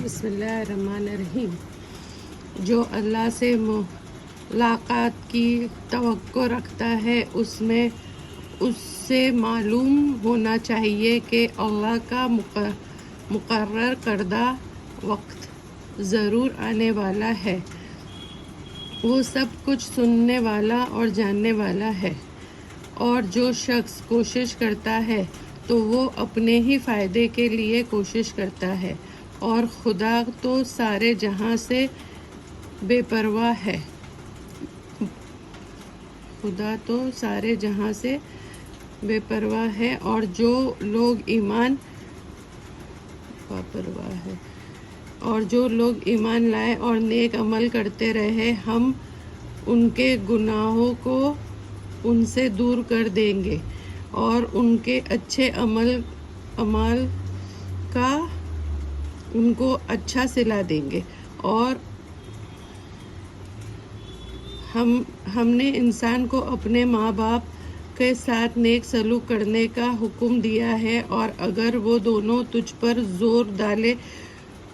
بسم اللہ الرحمن الرحیم۔ جو اللہ سے ملاقات کی توقع رکھتا ہے اس سے معلوم ہونا چاہیے کہ اللہ کا مقرر کردہ وقت ضرور آنے والا ہے۔ وہ سب کچھ سننے والا اور جاننے والا ہے، اور جو شخص کوشش کرتا ہے تو وہ اپنے ہی فائدے کے لیے کوشش کرتا ہے، اور خدا تو سارے جہاں سے بے پرواہ ہے۔ خدا تو سارے جہاں سے بے پرواہ ہے، اور جو لوگ ایمان لائے اور نیک عمل کرتے رہے، ہم ان کے گناہوں کو ان سے دور کر دیں گے اور ان کے اچھے اعمال کا ان کو اچھا صلہ دیں گے۔ اور ہم نے انسان کو اپنے ماں باپ کے ساتھ نیک سلوک کرنے کا حکم دیا ہے، اور اگر وہ دونوں تجھ پر زور ڈالے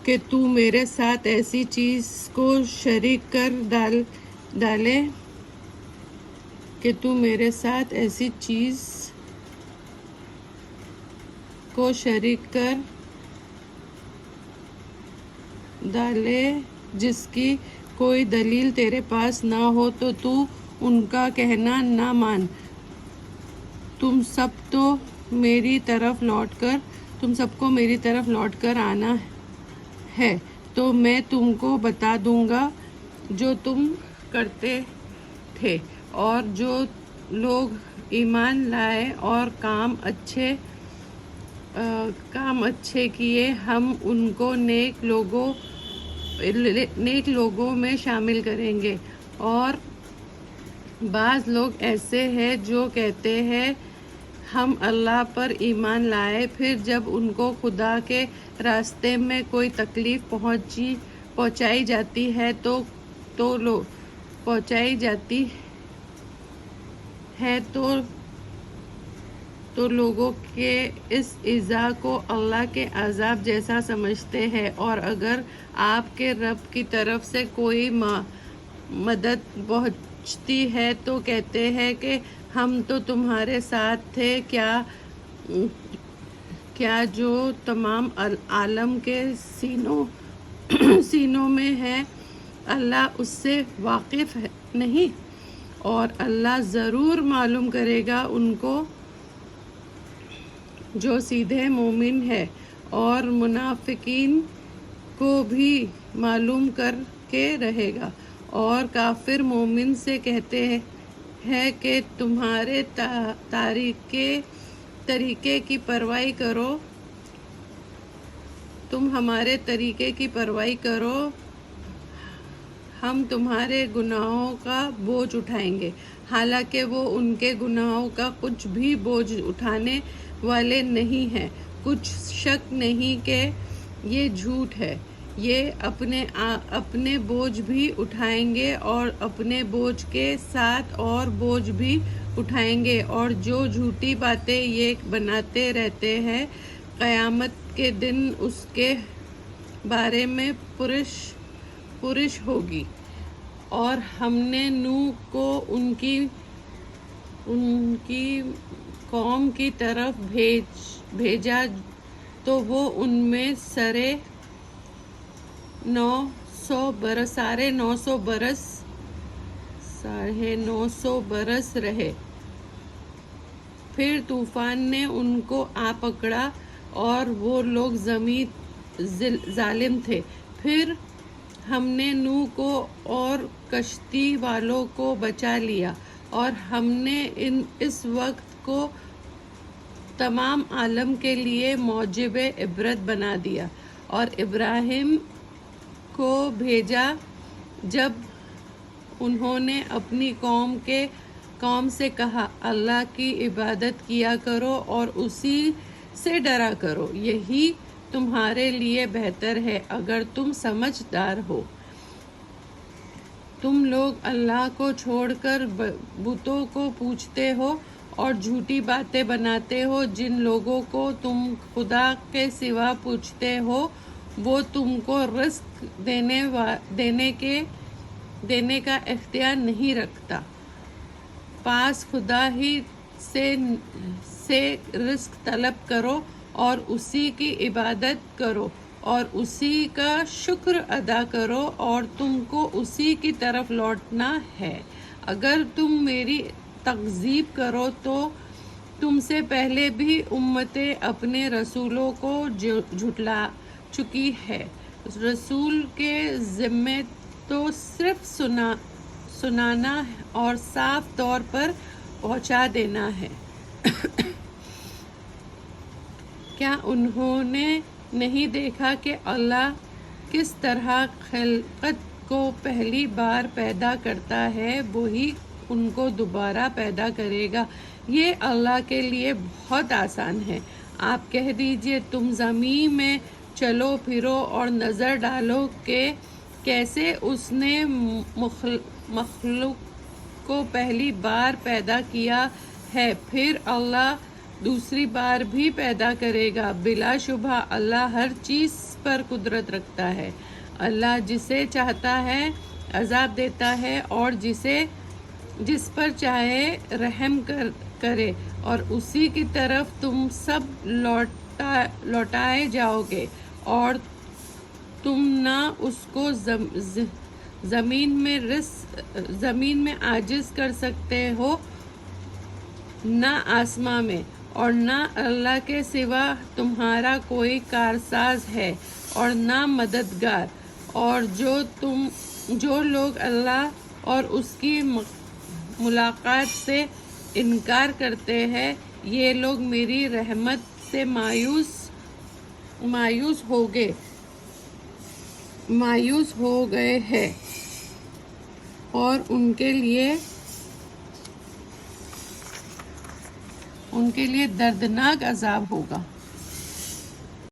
کہ تو میرے ساتھ ایسی چیز کو شریک کر ڈالے جس کی کوئی دلیل تیرے پاس نہ ہو، تو تو ان کا کہنا نہ مان۔ تم سب کو میری طرف لوٹ کر آنا ہے، تو میں تم کو بتا دوں گا جو تم کرتے تھے۔ اور جو لوگ ایمان لائے اور کام اچھے کیے، ہم ان کو نیک لوگوں میں شامل کریں گے۔ اور بعض لوگ ایسے ہیں جو کہتے ہیں ہم اللہ پر ایمان لائے، پھر جب ان کو خدا کے راستے میں کوئی تکلیف پہنچائی جاتی ہے تو لوگوں کے اس ایذا کو اللہ کے عذاب جیسا سمجھتے ہیں، اور اگر آپ کے رب کی طرف سے کوئی مدد پہنچتی ہے تو کہتے ہیں کہ ہم تو تمہارے ساتھ تھے۔ کیا جو تمام عالم کے سینوں میں ہے اللہ اس سے واقف نہیں؟ اور اللہ ضرور معلوم کرے گا ان کو جو سیدھے مومن ہے، اور منافقین کو بھی معلوم کر کے رہے گا۔ اور کافر مومن سے کہتے ہیں کہ تمہارے طریقے کی پیروی کرو، تم ہمارے طریقے کی پیروی کرو، ہم تمہارے گناہوں کا بوجھ اٹھائیں گے۔ حالانکہ وہ ان کے گناہوں کا کچھ بھی بوجھ اٹھانے والے نہیں ہیں۔ کچھ شک نہیں کہ یہ جھوٹ ہے۔ یہ اپنے بوجھ بھی اٹھائیں گے اور اپنے بوجھ کے ساتھ اور بوجھ بھی اٹھائیں گے، اور جو جھوٹی باتیں یہ بناتے رہتے ہیں، قیامت کے دن اس کے بارے میں پرسش ہوگی۔ اور ہم نے نوح کو ان کی قوم کی طرف بھیجا تو وہ ان میں سارے 900 برس رہے۔ پھر طوفان نے ان کو آ پکڑا اور وہ لوگ ظالم تھے۔ پھر ہم نے نوح کو اور کشتی والوں کو بچا لیا، اور ہم نے اس وقت کو تمام عالم کے لیے موجب عبرت بنا دیا۔ اور ابراہیم کو بھیجا جب انہوں نے اپنی قوم سے کہا اللہ کی عبادت کیا کرو اور اسی سے ڈرا کرو، یہی تمہارے لیے بہتر ہے اگر تم سمجھدار ہو۔ تم لوگ اللہ کو چھوڑ کر بتوں کو پوجتے ہو اور جھوٹی باتیں بناتے ہو۔ جن لوگوں کو تم خدا کے سوا پوجتے ہو وہ تم کو رزق دینے کا اختیار نہیں رکھتا۔ پاس خدا ہی سے رزق طلب کرو اور اسی کی عبادت کرو اور اسی کا شکر ادا کرو اور تم کو اسی کی طرف لوٹنا ہے۔ اگر تم میری تکذیب کرو تو تم سے پہلے بھی امتیں اپنے رسولوں کو جھٹلا چکی ہے۔ رسول کے ذمے تو صرف سنانا اور صاف طور پر پہنچا دینا ہے۔ کیا انہوں نے نہیں دیکھا کہ اللہ کس طرح خلقت کو پہلی بار پیدا کرتا ہے، وہی ان کو دوبارہ پیدا کرے گا۔ یہ اللہ کے لیے بہت آسان ہے۔ آپ کہہ دیجئے تم زمین میں چلو پھرو اور نظر ڈالو کہ کیسے اس نے مخلوق کو پہلی بار پیدا کیا ہے، پھر اللہ دوسری بار بھی پیدا کرے گا۔ بلا شبہ اللہ ہر چیز پر قدرت رکھتا ہے۔ اللہ جسے چاہتا ہے عذاب دیتا ہے اور جس پر چاہے رحم کرے، اور اسی کی طرف تم سب لوٹائے جاؤ گے، اور تم نہ اس کو زمین میں عاجز کر سکتے ہو نہ آسمان میں، اور نہ اللہ کے سوا تمہارا کوئی کارساز ہے اور نہ مددگار۔ اور جو لوگ اللہ اور اس کی ملاقات سے انکار کرتے ہیں، یہ لوگ میری رحمت سے مایوس ہو گئے ہیں، اور ان کے لیے دردناک عذاب ہوگا۔